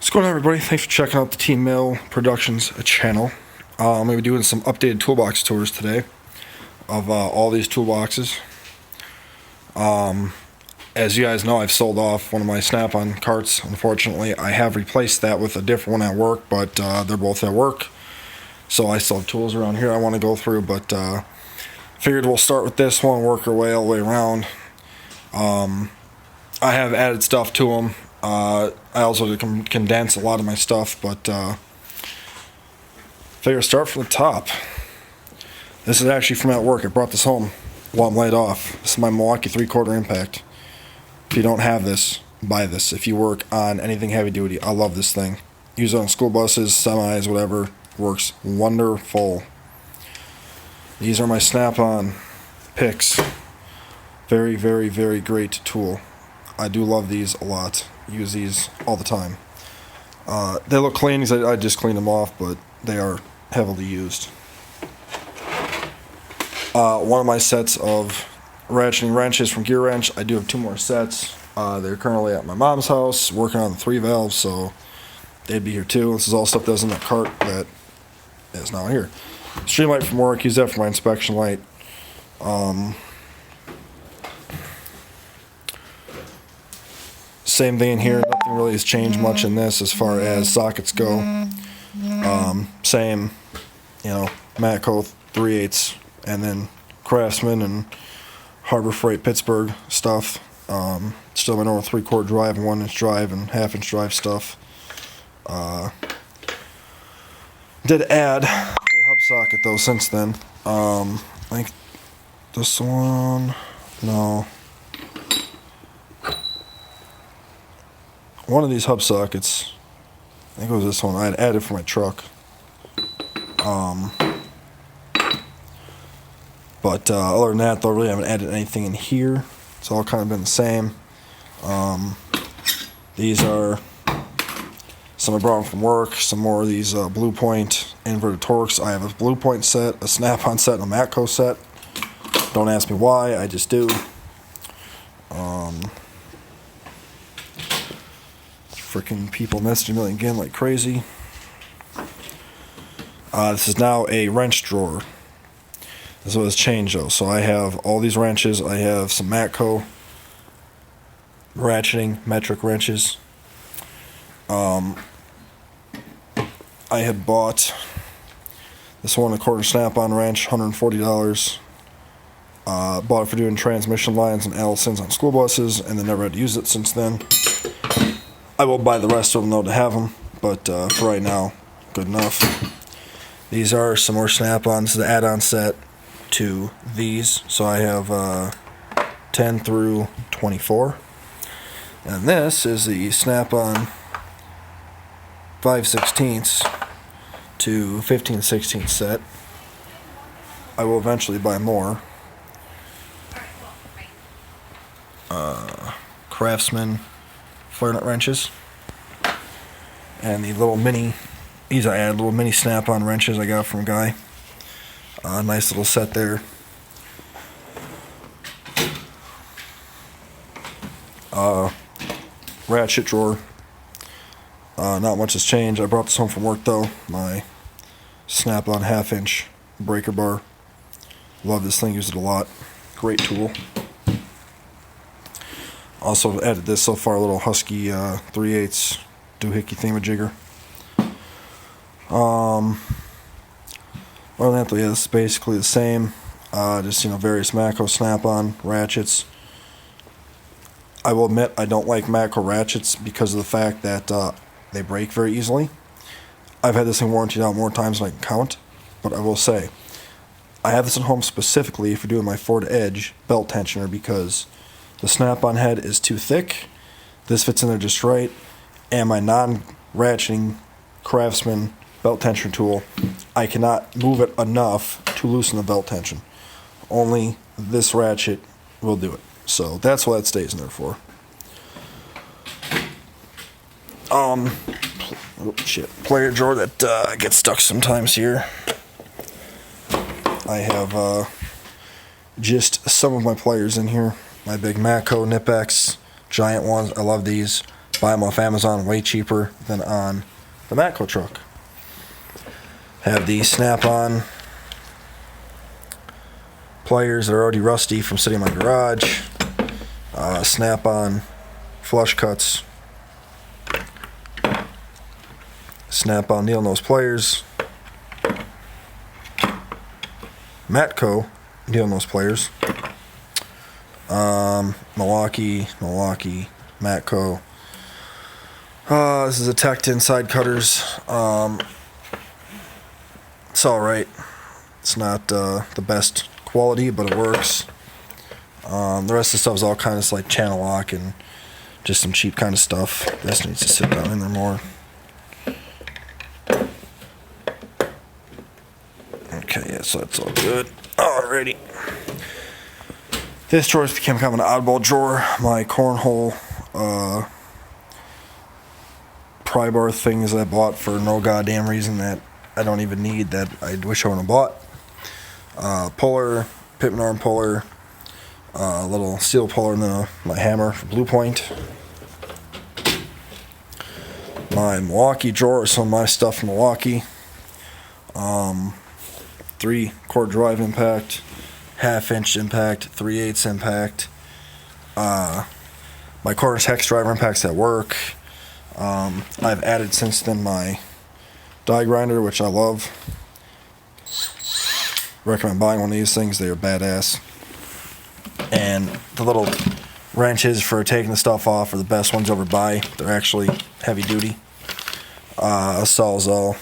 What's going on, everybody? Thanks for checking out the Team Mill Productions channel. I'm going to be doing some updated toolbox tours today of all these toolboxes. As you guys know, I've sold off one of my Snap-on carts. Unfortunately, I have replaced that with a different one at work, but they're both at work. So I still have tools around here I want to go through, but figured we'll start with this one, work our way all the way around. I have added stuff to them. I also condense a lot of my stuff, but figure start from the top. This is actually from at work. I brought this home while I'm laid off. This is my Milwaukee 3/4 impact. If you don't have this, buy this. If you work on anything heavy duty, I love this thing. Use it on school buses, semis, whatever. Works wonderful. These are my Snap-on picks. Very, very, very great tool. I do love these a lot. Use these all the time. They look clean because I just cleaned them off, but they are heavily used. One of my sets of ratcheting wrenches from Gear Wrench. I do have two more sets. They're currently at my mom's house working on the 3 valves, so they'd be here too. This is all stuff that was in that cart that is now here. Streamlight from work. Use that for my inspection light. Same thing in here. Nothing really has changed much in this as far as sockets go. Same, Matco 3/8, and then Craftsman and Harbor Freight Pittsburgh stuff. Still my normal 3/4 drive and 1-inch drive and 1/2-inch drive stuff. Did add a hub socket though since then. I think this one, no. One of these hub sockets, I think it was this one, I had added for my truck. But other than that, though, I really haven't added anything in here. It's all kind of been the same. These are some I brought them from work. Some more of these Blue Point inverted Torx. I have a Blue Point set, a Snap-on set, and a Matco set. Don't ask me why, I just do. Freaking people messaging me again like crazy. This is now a wrench drawer. This is what has changed though. So I have all these wrenches. I have some Matco ratcheting metric wrenches. I had bought this 1/4 Snap-on wrench, $140. Bought it for doing transmission lines and Allisons on school buses, and then never had to use it since then. I will buy the rest of them though to have them, but for right now, good enough. These are some more Snap-ons, the add-on set to these. So I have 10 through 24. And this is the Snap-on 5/16 to 15/16 set. I will eventually buy more. Craftsman flare nut wrenches, and the little mini, these I added little mini Snap-on wrenches I got from a guy. Nice little set there. Ratchet drawer. Not much has changed. I brought this home from work though. My Snap-on 1/2-inch breaker bar. Love this thing. Use it a lot. Great tool. Also added this so far, a little Husky 3/8 doohickey thingamajigger. Other than that, though, yeah, this is basically the same. Just various Matco Snap-on ratchets. I will admit I don't like Matco ratchets because of the fact that they break very easily. I've had this thing warrantied out more times than I can count, but I will say I have this at home specifically for doing my Ford Edge belt tensioner because the Snap-on head is too thick. This fits in there just right. And my non-ratcheting Craftsman belt tension tool, I cannot move it enough to loosen the belt tension. Only this ratchet will do it. So that's what that stays in there for. Plier drawer that gets stuck sometimes here. I have just some of my pliers in here. My big Matco Nip-X giant ones. I love these. buy them off Amazon way cheaper than on the Matco truck. Have these snap-on pliers that are already rusty from sitting in my garage. Snap-on flush cuts. Snap-on needle nose pliers. Matco needle nose pliers. Milwaukee, Matco. This is a Tecton side cutters. It's alright. It's not the best quality, but it works. The rest of the stuff is all kind of like channel lock and just some cheap kind of stuff. This needs to sit down in there more. Okay, yeah, so that's all good. Alrighty. This drawer became kind of an oddball drawer. My cornhole pry bar things I bought for no goddamn reason that I don't even need, that I wish I would have bought. Puller, Pittman arm puller, little steel puller in my hammer for Blue Point. My Milwaukee drawer, some of my stuff from Milwaukee. 3-quart drive impact, 1/2-inch impact, 3/8 impact. My Corners hex driver impacts at work. I've added since then my die grinder, which I love. Recommend buying one of these things. They are badass. And the little wrenches for taking the stuff off are the best ones you ever buy. They're actually heavy duty. Sawzall,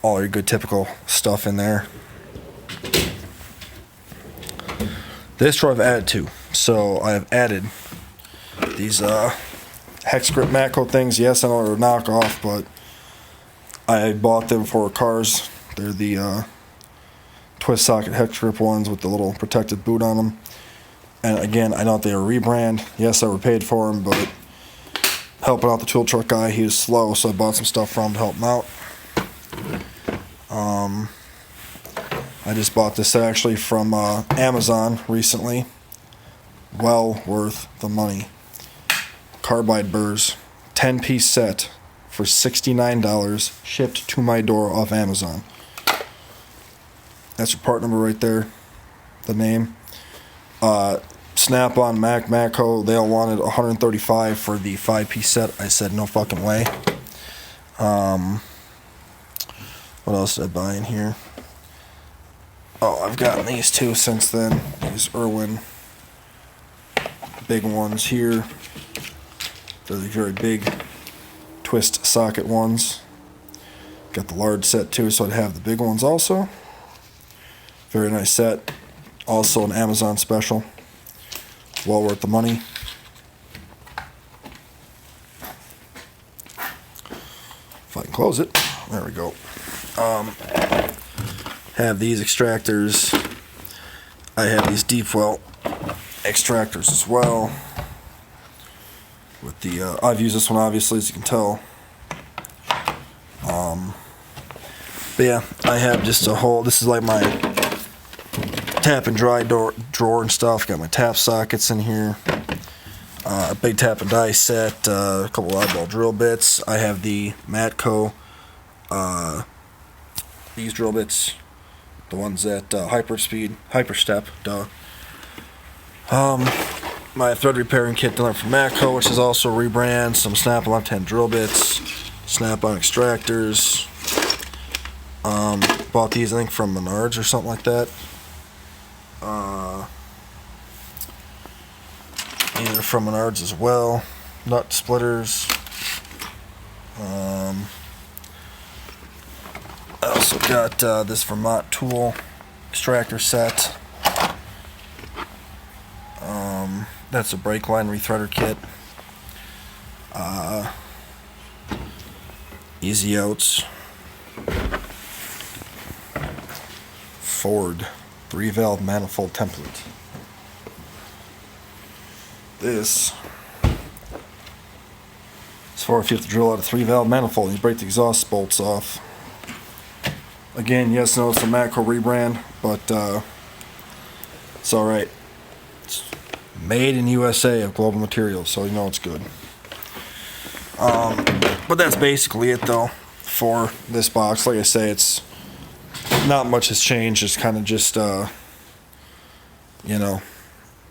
all your good typical stuff in there. This drawer I've added to. So I've added these hex grip Matco things. Yes, I know they're a knockoff, but I bought them for cars. They're the twist socket hex grip ones with the little protective boot on them. And again, I know they are a rebrand. Yes, I were paid for them, but helping out the tool truck guy, he was slow, so I bought some stuff from him to help him out. I just bought this actually from Amazon recently. Well worth the money. Carbide burrs, 10-piece set for $69, shipped to my door off Amazon. That's your part number right there, the name. Snap-on, Matco, they all wanted $135 for the 5-piece set. I said no fucking way. What else did I buy in here? Oh, I've gotten these two since then. These Irwin big ones here. They're the very big twist socket ones. Got the large set too, so I'd have the big ones also. Very nice set. Also an Amazon special. Well worth the money. If I can close it. There we go. Have these extractors. I have these deep well extractors as well. With the I've used this one obviously, as you can tell. But yeah, I have just a whole. This is like my tap and dry drawer and stuff. Got my tap sockets in here. A big tap and die set. A couple oddball drill bits. I have the Matco. These drill bits. The ones at Hyperstep, duh. My thread repairing kit done from Matco, which is also a rebrand. Some Snap-on left-hand drill bits, Snap-on extractors. Bought these, I think, from Menards or something like that. Either from Menards as well. Nut splitters. I also got this Vermont tool extractor set. That's a brake line rethreader kit. Easy outs. Ford 3-valve manifold template. This is for if you have to drill out a 3-valve manifold and you break the exhaust bolts off. Again, yes, no, it's a Matco rebrand, but it's alright. It's made in USA of Global Materials, so you know it's good. But that's basically it though for this box. Like I say, it's not much has changed. It's kind of just you know,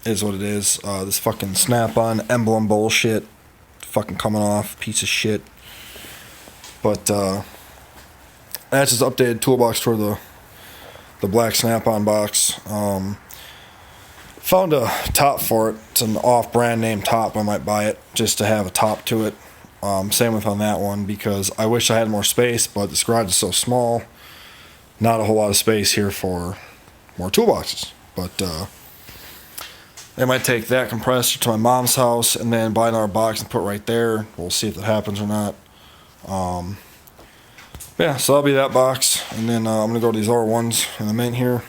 is what it is. This fucking Snap-on emblem bullshit fucking coming off, piece of shit. But that's just updated toolbox for the black Snap-on box. Found a top for it. It's an off-brand name top. I might buy it just to have a top to it. Same with on that one, because I wish I had more space, but this garage is so small. Not a whole lot of space here for more toolboxes. But I might take that compressor to my mom's house and then buy another box and put it right there. We'll see if that happens or not. Yeah, so that'll be that box. And then I'm going to go to these other ones in a minute here.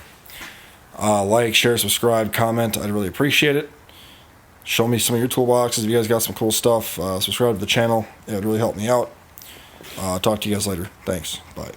Like, share, subscribe, comment. I'd really appreciate it. Show me some of your toolboxes. If you guys got some cool stuff, subscribe to the channel. It would really help me out. Talk to you guys later. Thanks. Bye.